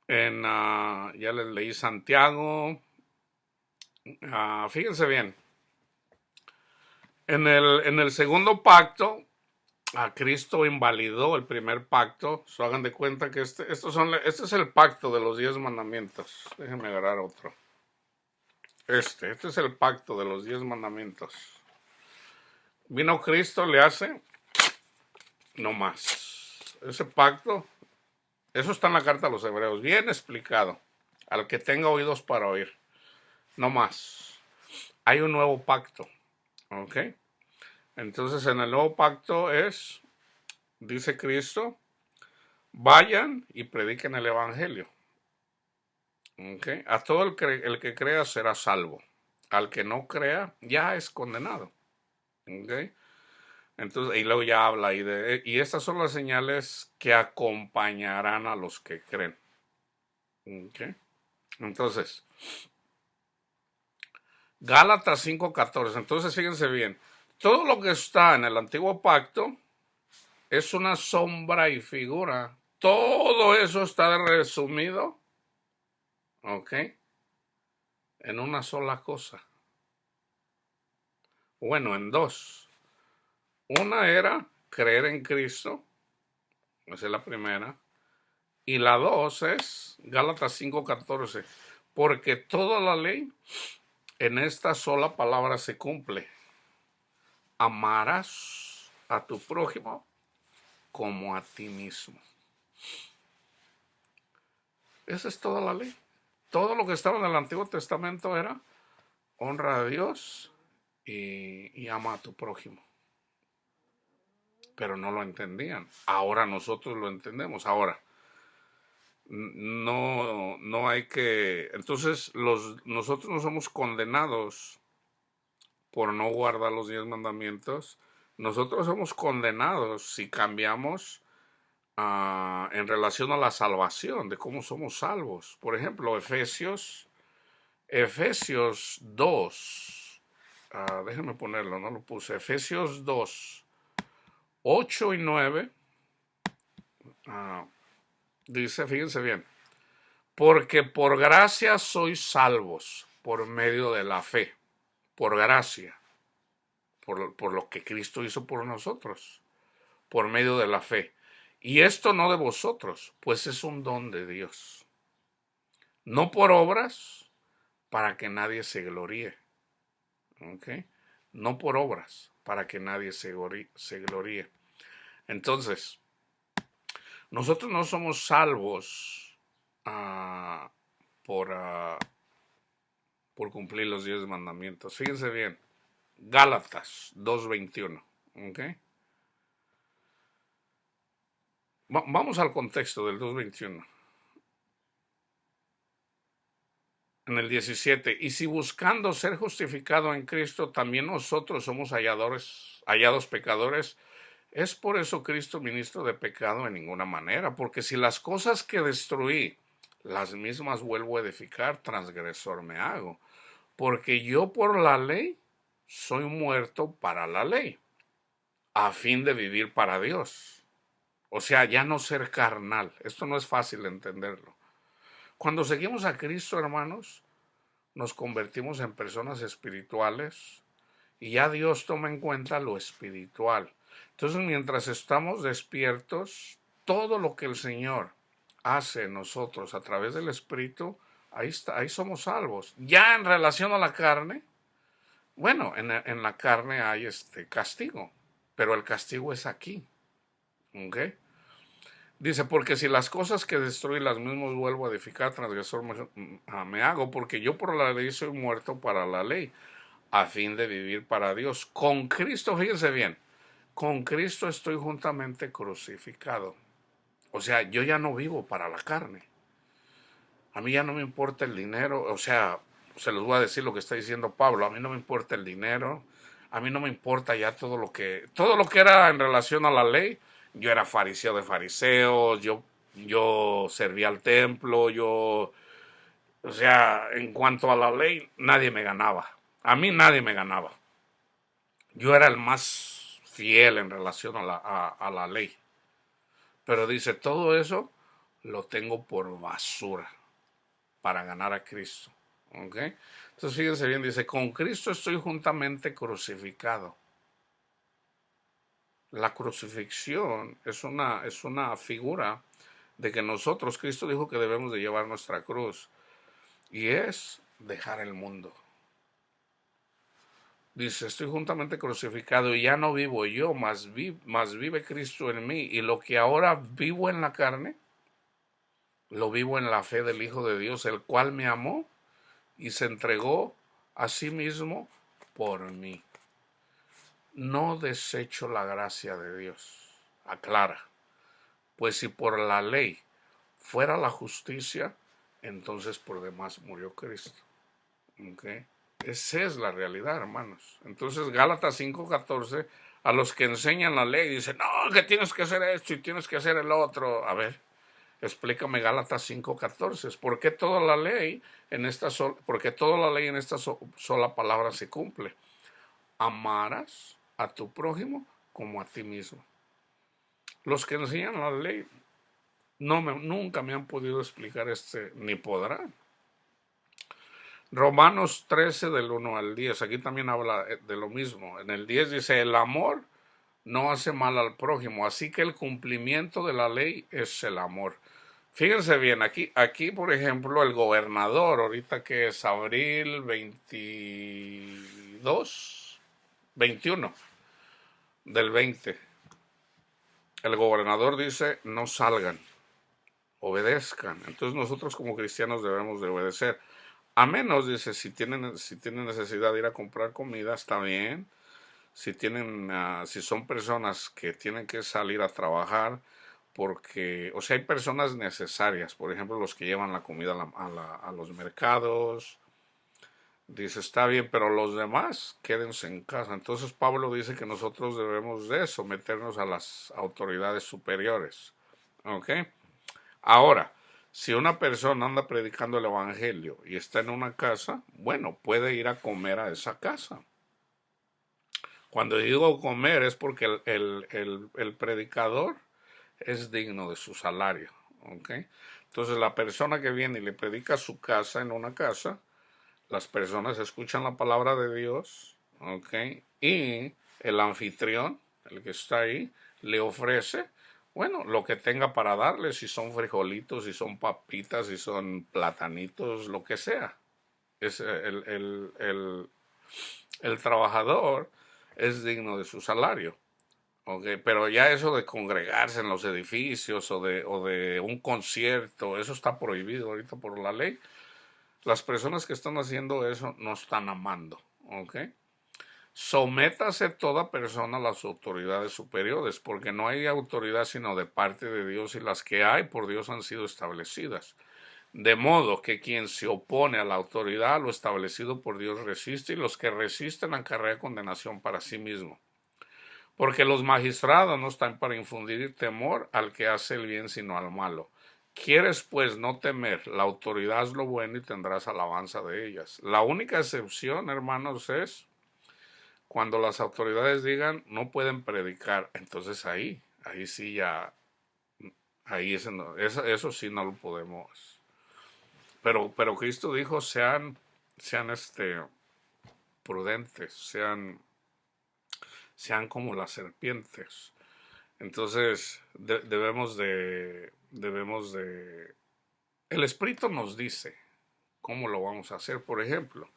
les leí Santiago. Fíjense bien. En el segundo pacto, a Cristo invalidó el primer pacto. Hagan de cuenta que este es el pacto de los 10 mandamientos. Déjenme agarrar otro. Este es el pacto de los 10 mandamientos. Vino Cristo, le hace no más. Ese pacto, eso está en la carta a los Hebreos, bien explicado. Al que tenga oídos para oír, no más. Hay un nuevo pacto, ¿ok? Entonces en el nuevo pacto dice Cristo, vayan y prediquen el Evangelio. ¿Okay? A todo el que crea será salvo. Al que no crea ya es condenado. ¿Okay? Entonces, y luego ya habla ahí y estas son las señales que acompañarán a los que creen. ¿Okay? Entonces, Gálatas 5:14. Entonces, fíjense bien. Todo lo que está en el antiguo pacto es una sombra y figura. Todo eso está resumido, ¿ok? En una sola cosa. Bueno, en dos. Una era creer en Cristo. Esa es la primera. Y la dos es Gálatas 5:14. Porque toda la ley en esta sola palabra se cumple. Amarás a tu prójimo como a ti mismo. Esa es toda la ley. Todo lo que estaba en el Antiguo Testamento era honra a Dios y ama a tu prójimo. Pero no lo entendían. Ahora nosotros lo entendemos. Ahora, no hay que... Entonces, nosotros no somos condenados por no guardar los 10 mandamientos. Nosotros somos condenados si cambiamos en relación a la salvación, de cómo somos salvos. Por ejemplo, Efesios 2, déjenme ponerlo, no lo puse, Efesios 2, 8 y 9, dice, fíjense bien, porque por gracia sois salvos por medio de la fe, por gracia, por lo que Cristo hizo por nosotros, por medio de la fe. Y esto no de vosotros, pues es un don de Dios. no por obras, para que nadie se gloríe. ¿Ok? No por obras, para que nadie se gloríe. Entonces, nosotros no somos salvos uh, por, uh, por cumplir los 10 mandamientos. Fíjense bien, Gálatas 2:21. ¿Ok? Vamos al contexto del 2:21. En el 17, y si buscando ser justificado en Cristo, también nosotros somos hallados pecadores, ¿es por eso Cristo ministro de pecado? En ninguna manera, porque si las cosas que destruí, las mismas vuelvo a edificar, transgresor me hago, porque yo por la ley soy muerto para la ley, a fin de vivir para Dios. O sea, ya no ser carnal. Esto no es fácil entenderlo. Cuando seguimos a Cristo, hermanos, nos convertimos en personas espirituales y ya Dios toma en cuenta lo espiritual. Entonces, mientras estamos despiertos, todo lo que el Señor hace en nosotros a través del Espíritu, ahí somos salvos. Ya en relación a la carne, bueno, en la carne hay castigo, pero el castigo es aquí. ¿Ok? Dice, porque si las cosas que destruí las mismas vuelvo a edificar, transgresor me hago, porque yo por la ley soy muerto para la ley, a fin de vivir para Dios. Con Cristo, fíjense bien, con Cristo estoy juntamente crucificado. O sea, yo ya no vivo para la carne. A mí ya no me importa el dinero, o sea, se los voy a decir lo que está diciendo Pablo, a mí no me importa el dinero, a mí no me importa ya todo lo que era en relación a la ley. Yo era fariseo de fariseos, yo servía al templo, o sea, en cuanto a la ley, nadie me ganaba. A mí nadie me ganaba. Yo era el más fiel en relación a la ley. Pero dice, todo eso lo tengo por basura para ganar a Cristo. ¿Ok? Entonces fíjense bien, dice, con Cristo estoy juntamente crucificado. La crucifixión es una figura de que nosotros, Cristo dijo que debemos de llevar nuestra cruz, y es dejar el mundo. Dice, estoy juntamente crucificado y ya no vivo yo, mas vive Cristo en mí, y lo que ahora vivo en la carne, lo vivo en la fe del Hijo de Dios, el cual me amó y se entregó a sí mismo por mí. No desecho la gracia de Dios, aclara, pues si por la ley fuera la justicia, entonces por demás murió Cristo. ¿Okay? Esa es la realidad, hermanos. Entonces Gálatas 5:14, a los que enseñan la ley dicen, no, que tienes que hacer esto y tienes que hacer el otro. A ver, explícame Gálatas 5:14. ¿Por qué toda la ley en esta sola palabra se cumple? Amarás a tu prójimo como a ti mismo. Los que enseñan la ley nunca me han podido explicar ni podrán. Romanos 13 del 1 al 10, aquí también habla de lo mismo. En el 10 dice, el amor no hace mal al prójimo, así que el cumplimiento de la ley es el amor. Fíjense bien, aquí por ejemplo, el gobernador, ahorita que es abril 21 del 20, el gobernador dice, no salgan, obedezcan. Entonces nosotros como cristianos debemos de obedecer. A menos, dice, si tienen necesidad de ir a comprar comida, está bien. Si son personas que tienen que salir a trabajar, porque, o sea, hay personas necesarias, por ejemplo, los que llevan la comida a los mercados. Dice, está bien, pero los demás quédense en casa. Entonces Pablo dice que nosotros debemos de someternos a las autoridades superiores. ¿Ok? Ahora, si una persona anda predicando el evangelio y está en una casa, bueno, puede ir a comer a esa casa. Cuando digo comer es porque el predicador es digno de su salario. ¿Okay? Entonces la persona que viene y le predica a su casa en una casa, las personas escuchan la palabra de Dios, ¿okay? Y el anfitrión, el que está ahí, le ofrece Bueno, lo que tenga para darle, si son frijolitos, si son papitas, si son platanitos, lo que sea. Es el trabajador es digno de su salario. Okay, pero ya eso de congregarse en los edificios o de un concierto, eso está prohibido ahorita por la ley. Las personas que están haciendo eso no están amando. Okay. Sométase toda persona a las autoridades superiores, porque no hay autoridad sino de parte de Dios y las que hay por Dios han sido establecidas. De modo que quien se opone a la autoridad, lo establecido por Dios resiste, y los que resisten acarrea condenación para sí mismo. Porque los magistrados no están para infundir temor al que hace el bien, sino al malo. Quieres pues no temer, la autoridad es lo bueno y tendrás alabanza de ellas. La única excepción, hermanos, es cuando las autoridades digan no pueden predicar. Entonces ahí sí ya, ahí eso sí no lo podemos. Pero Cristo dijo sean prudentes, sean como las serpientes. Entonces debemos de, el Espíritu nos dice cómo lo vamos a hacer. Por ejemplo,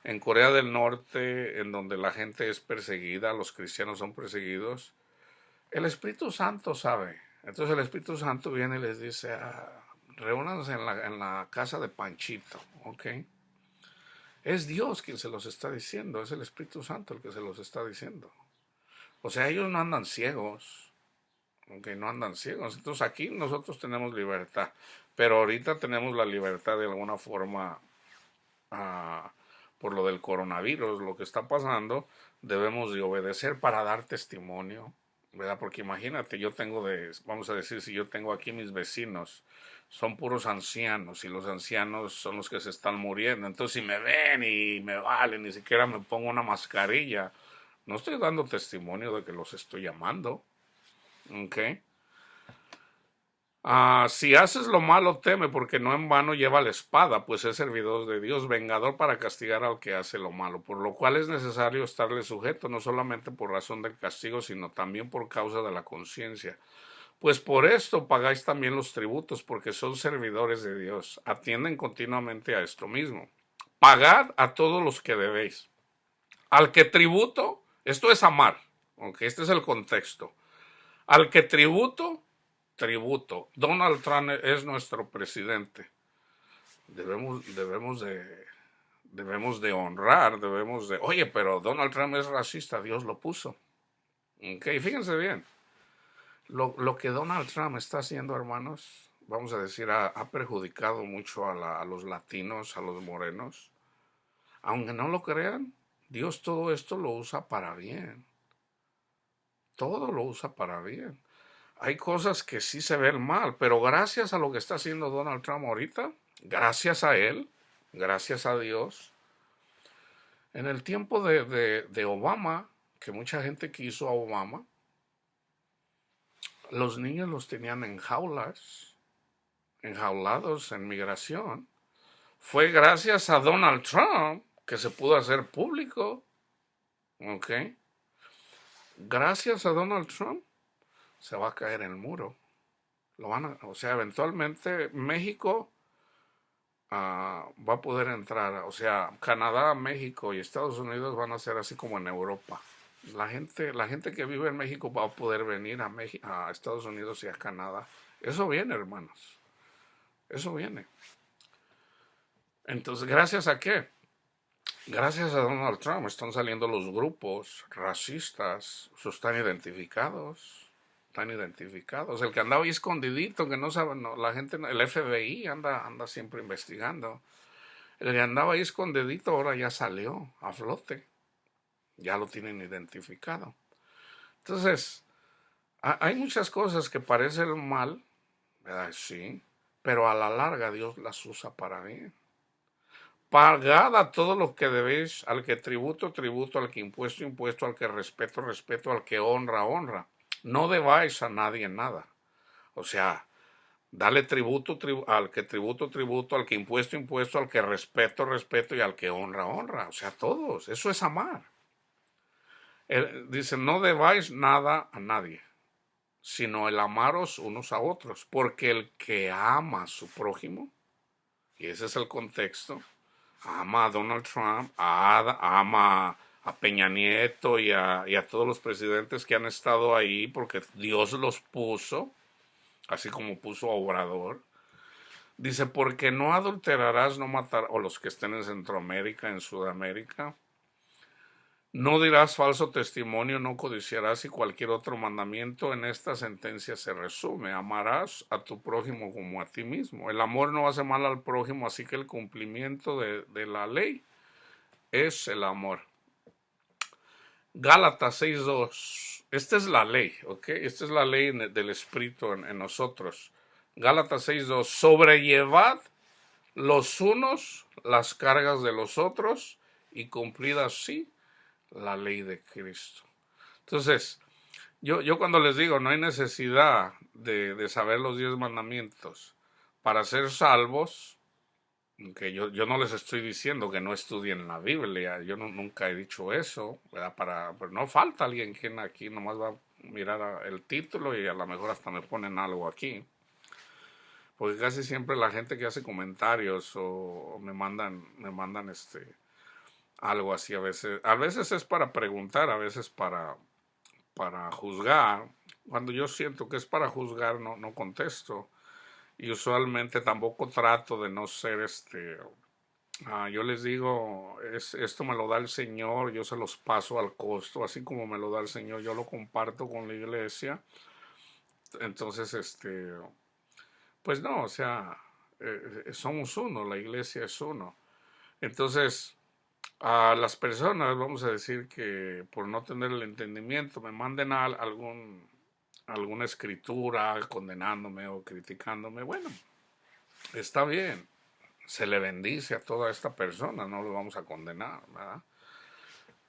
en Corea del Norte, en donde la gente es perseguida, los cristianos son perseguidos, el Espíritu Santo sabe. Entonces el Espíritu Santo viene y les dice, reúnanse en la casa de Panchito, ¿ok? Es Dios quien se los está diciendo, es el Espíritu Santo el que se los está diciendo. O sea, ellos no andan ciegos, aunque no andan ciegos. Entonces aquí nosotros tenemos libertad, pero ahorita tenemos la libertad de alguna forma por lo del coronavirus, lo que está pasando, debemos de obedecer para dar testimonio, ¿verdad? Porque imagínate, vamos a decir, si yo tengo aquí mis vecinos, son puros ancianos y los ancianos son los que se están muriendo. Entonces, si me ven y me valen, ni siquiera me pongo una mascarilla, no estoy dando testimonio de que los estoy llamando. ¿Ok? Si haces lo malo, teme, porque no en vano lleva la espada, pues es servidor de Dios, vengador para castigar al que hace lo malo, por lo cual es necesario estarle sujeto, no solamente por razón del castigo, sino también por causa de la conciencia. Pues por esto pagáis también los tributos, porque son servidores de Dios. Atienden continuamente a esto mismo. Pagad a todos los que debéis. Al que tributo, esto es amar, aunque este es el contexto. Al que tributo, Donald Trump es nuestro presidente. Debemos de honrar, oye, pero Donald Trump es racista, Dios lo puso. Ok, fíjense bien. Lo que Donald Trump está haciendo, hermanos, vamos a decir, ha perjudicado mucho a los latinos, a los morenos. Aunque no lo crean, Dios todo esto lo usa para bien. Todo lo usa para bien. Hay cosas que sí se ven mal, pero gracias a lo que está haciendo Donald Trump ahorita, gracias a él, gracias a Dios, en el tiempo de Obama, que mucha gente quiso a Obama, los niños los tenían en jaulas, enjaulados en migración. Fue gracias a Donald Trump que se pudo hacer público. ¿Ok? Gracias a Donald Trump se va a caer el muro. O sea, eventualmente México va a poder entrar. O sea, Canadá, México y Estados Unidos van a ser así como en Europa. La gente que vive en México va a poder venir a Estados Unidos y a Canadá. Eso viene, hermanos. Eso viene. Entonces, ¿gracias a qué? Gracias a Donald Trump están saliendo los grupos racistas, están identificados. Están identificados. El que andaba ahí escondidito, que no sabe, no, la gente, el FBI anda siempre investigando. El que andaba ahí escondidito ahora ya salió a flote. Ya lo tienen identificado. Entonces, hay muchas cosas que parecen mal, ¿verdad? Sí, pero a la larga Dios las usa para bien. Pagad a todo lo que debéis, al que tributo, al que impuesto, al que respeto, al que honra. No debáis a nadie nada. O sea, dale tributo, al que tributo, al que impuesto, al que respeto y al que honra. O sea, todos. Eso es amar. Dice, no debáis nada a nadie. sino el amaros unos a otros, porque el que ama a su prójimo, y ese es el contexto, ama a Donald Trump, ama a Peña Nieto y a todos los presidentes que han estado ahí, porque Dios los puso, así como puso a Obrador. Dice, porque no adulterarás, no matarás, o los que estén en Centroamérica, en Sudamérica, no dirás falso testimonio, no codiciarás y cualquier otro mandamiento en esta sentencia se resume. Amarás a tu prójimo como a ti mismo. El amor no hace mal al prójimo, así que el cumplimiento de la ley es el amor. Gálatas 6:2. Esta es la ley, ¿ok? Esta es la ley del Espíritu en nosotros. Gálatas 6:2. Sobrellevad los unos las cargas de los otros y cumplid así la ley de Cristo. Entonces, yo cuando les digo, no hay necesidad de saber los 10 mandamientos para ser salvos, que yo no les estoy diciendo que no estudien la Biblia, yo nunca he dicho eso, ¿verdad? Pero no falta alguien quien aquí nomás va a mirar el título y a lo mejor hasta me ponen algo aquí. Porque casi siempre la gente que hace comentarios o me mandan algo así a veces es para preguntar, a veces para juzgar. Cuando yo siento que es para juzgar, no contesto. Y usualmente tampoco trato de no ser yo les digo, esto me lo da el Señor, yo se los paso al costo, así como me lo da el Señor, yo lo comparto con la iglesia. Entonces, pues no, o sea, somos uno, la iglesia es uno. Entonces, a las personas, vamos a decir que por no tener el entendimiento, me manden alguna escritura condenándome o criticándome. Bueno, está bien, se le bendice a toda esta persona, no lo vamos a condenar, ¿verdad?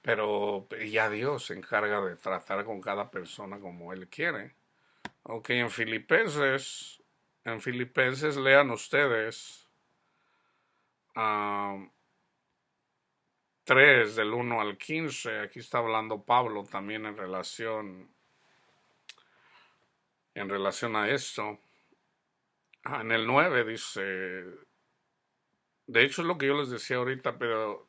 Pero ya Dios se encarga de tratar con cada persona como Él quiere. Ok, en Filipenses lean ustedes 3 del 1 al 15, aquí está hablando Pablo también en relación a esto. En el 9 dice, de hecho es lo que yo les decía ahorita, pero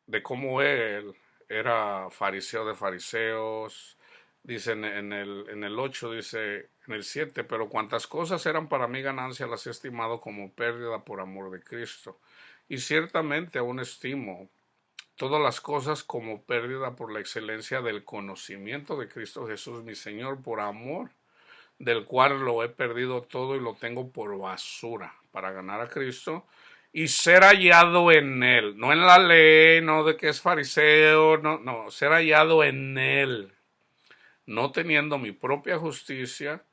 de cómo él era fariseo de fariseos, dice en el 8, dice en el 7, pero cuantas cosas eran para mí ganancia las he estimado como pérdida por amor de Cristo. Y ciertamente aún estimo todas las cosas como pérdida por la excelencia del conocimiento de Cristo Jesús, mi Señor, por amor del cual lo he perdido todo y lo tengo por basura para ganar a Cristo y ser hallado en Él, no en la ley, no de que es fariseo, no, ser hallado en Él, no teniendo mi propia justicia,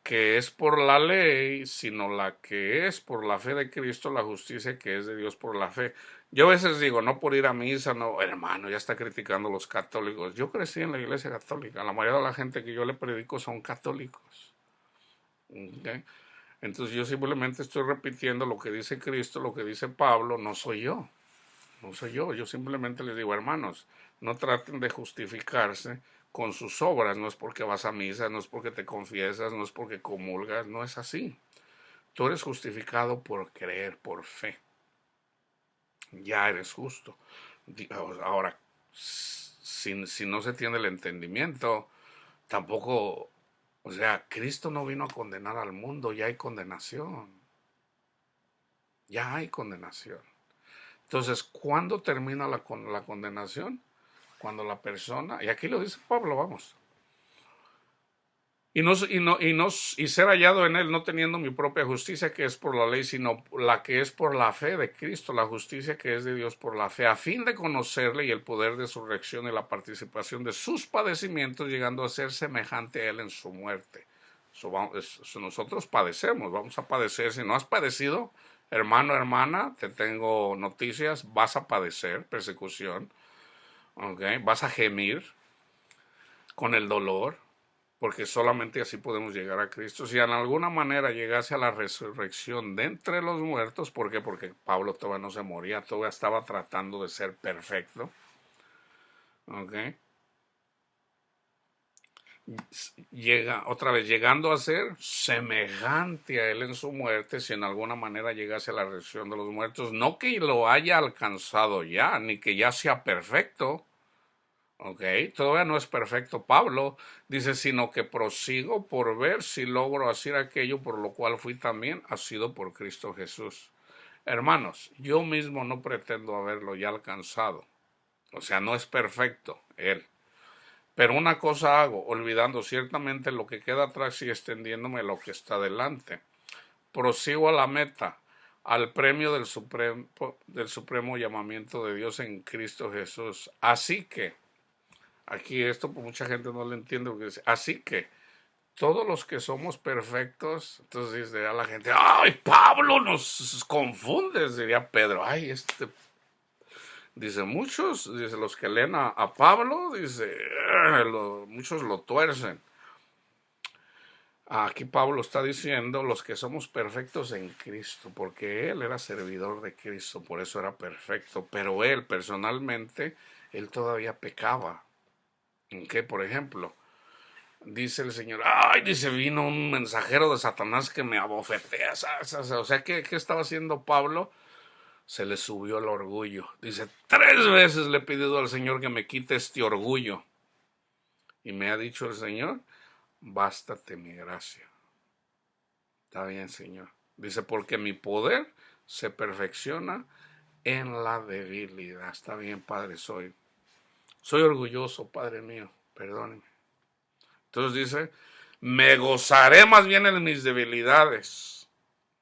que es por la ley, sino la que es por la fe de Cristo, la justicia que es de Dios por la fe. Yo a veces digo, no por ir a misa, no, hermano, ya está criticando a los católicos. Yo crecí en la iglesia católica, la mayoría de la gente que yo le predico son católicos. ¿Okay? Entonces yo simplemente estoy repitiendo lo que dice Cristo, lo que dice Pablo, no soy yo. No soy yo simplemente les digo, hermanos, no traten de justificarse con sus obras, no es porque vas a misa, no es porque te confiesas, no es porque comulgas, no es así. Tú eres justificado por creer, por fe. Ya eres justo. Ahora, si no se tiene el entendimiento, tampoco, o sea, Cristo no vino a condenar al mundo, ya hay condenación. Ya hay condenación. Entonces, ¿cuándo termina la condenación? Cuando la persona, y aquí lo dice Pablo, vamos, y ser hallado en él, no teniendo mi propia justicia que es por la ley, sino la que es por la fe de Cristo, la justicia que es de Dios por la fe, a fin de conocerle y el poder de su resurrección y la participación de sus padecimientos, llegando a ser semejante a él en su muerte. Nosotros padecemos, vamos a padecer. Si no has padecido, hermano, hermana, te tengo noticias, vas a padecer persecución, ¿okay? Vas a gemir con el dolor, porque solamente así podemos llegar a Cristo. Si en alguna manera llegase a la resurrección de entre los muertos, ¿por qué? Porque Pablo todavía no se moría, todavía estaba tratando de ser perfecto. ¿Okay? llegando a ser semejante a él en su muerte, si en alguna manera llegase a la resurrección de los muertos, no que lo haya alcanzado ya, ni que ya sea perfecto, ok, todavía no es perfecto Pablo, dice, sino que prosigo por ver si logro hacer aquello por lo cual fui también asido por Cristo Jesús. Hermanos, yo mismo no pretendo haberlo ya alcanzado, o sea, no es perfecto él. Pero una cosa hago, olvidando ciertamente lo que queda atrás y extendiéndome lo que está delante. Prosigo a la meta, al premio del supremo llamamiento de Dios en Cristo Jesús. Así que, aquí esto mucha gente no lo entiende, porque dice, así que, todos los que somos perfectos, entonces dice a la gente, ¡ay, Pablo, nos confundes! Diría Pedro, ¡ay, este! Dice, muchos, dice, los que leen a Pablo, dice, muchos lo tuercen. Aquí Pablo está diciendo los que somos perfectos en Cristo, porque él era servidor de Cristo, por eso era perfecto, pero él personalmente, él todavía pecaba. ¿En qué? Por ejemplo, dice el Señor, ay, dice, vino un mensajero de Satanás que me abofetea, o sea, ¿qué estaba haciendo Pablo? Se le subió el orgullo. Dice, 3 veces le he pedido al Señor que me quite este orgullo. Y me ha dicho el Señor, bástate mi gracia. Está bien, Señor. Dice, porque mi poder se perfecciona en la debilidad. Está bien, Padre, soy orgulloso, Padre mío, perdóneme. Entonces dice, me gozaré más bien en mis debilidades.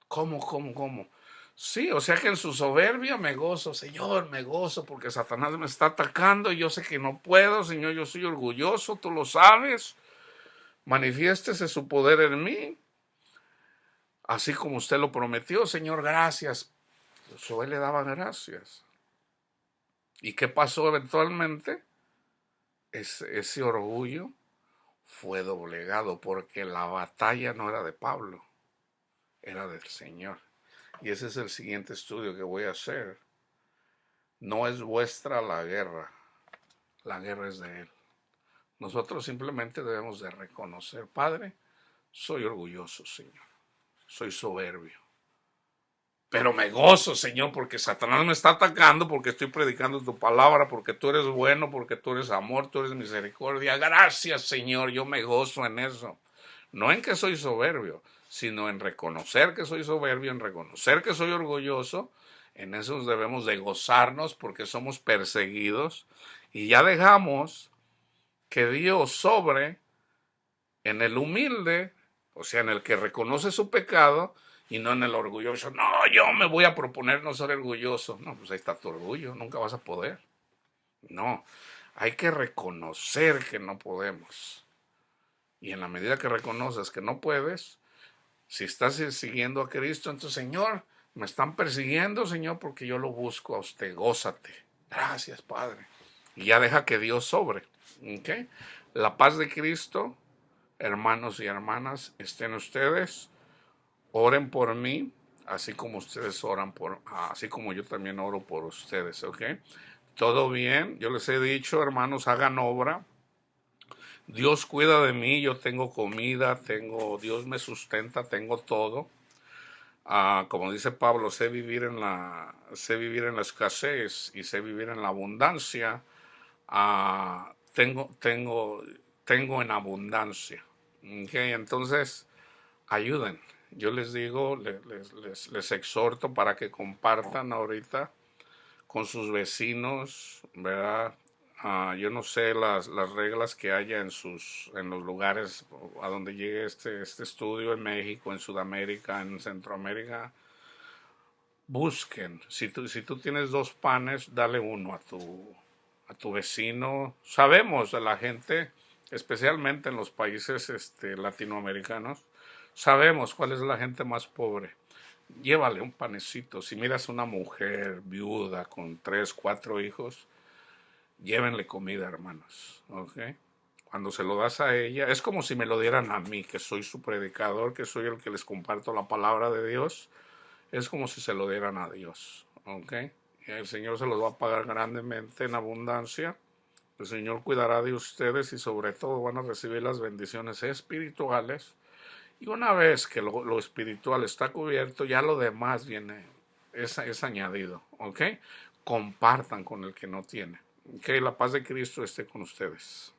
¿Cómo? Sí, o sea que en su soberbia me gozo, Señor, me gozo porque Satanás me está atacando y yo sé que no puedo, Señor, yo soy orgulloso, tú lo sabes. Manifiéstese su poder en mí, así como usted lo prometió, Señor, gracias. Josué le daba gracias. ¿Y qué pasó eventualmente? Ese orgullo fue doblegado porque la batalla no era de Pablo, era del Señor. Y ese es el siguiente estudio que voy a hacer. No es vuestra la guerra es de Él. Nosotros simplemente debemos de reconocer, Padre, soy orgulloso, Señor, soy soberbio, pero me gozo, Señor, porque Satanás me está atacando, porque estoy predicando tu palabra, porque tú eres bueno, porque tú eres amor, tú eres misericordia. Gracias, Señor, yo me gozo en eso. No en que soy soberbio, sino en reconocer que soy soberbio, en reconocer que soy orgulloso. En eso debemos de gozarnos porque somos perseguidos y ya dejamos que Dios sobre en el humilde, o sea, en el que reconoce su pecado y no en el orgulloso. No, yo me voy a proponer no ser orgulloso. No, pues ahí está tu orgullo, nunca vas a poder. No, hay que reconocer que no podemos. Y en la medida que reconoces que no puedes, si estás siguiendo a Cristo, entonces, Señor, me están persiguiendo, Señor, porque yo lo busco a usted. Gózate. Gracias, Padre. Y ya deja que Dios sobre. ¿Okay? La paz de Cristo, hermanos y hermanas, estén ustedes. Oren por mí, así como ustedes oran así como yo también oro por ustedes, ¿ok? Todo bien, yo les he dicho, hermanos, hagan obra. Dios cuida de mí, yo tengo comida, Dios me sustenta, tengo todo. Como dice Pablo, sé vivir en la escasez y sé vivir en la abundancia. Tengo en abundancia. Okay, entonces, ayuden. Yo les digo, les exhorto para que compartan ahorita con sus vecinos, ¿verdad? Yo no sé las reglas que haya en los lugares a donde llegue este estudio, en México, en Sudamérica, en Centroamérica. Busquen, si tú tienes 2 panes, dale uno a tu vecino. Sabemos de la gente, especialmente en los países latinoamericanos, sabemos cuál es la gente más pobre. Llévale un panecito. Si miras una mujer viuda con 3, 4 hijos, llévenle comida, hermanos. ¿Ok? Cuando se lo das a ella, es como si me lo dieran a mí, que soy su predicador, que soy el que les comparto la palabra de Dios. Es como si se lo dieran a Dios. ¿Ok? Y el Señor se los va a pagar grandemente en abundancia. el Señor cuidará de ustedes y sobre todo van a recibir las bendiciones espirituales. Y una vez que lo espiritual está cubierto, ya lo demás viene, es añadido, ¿ok? Compartan con el que no tiene. Ok, la paz de Cristo esté con ustedes.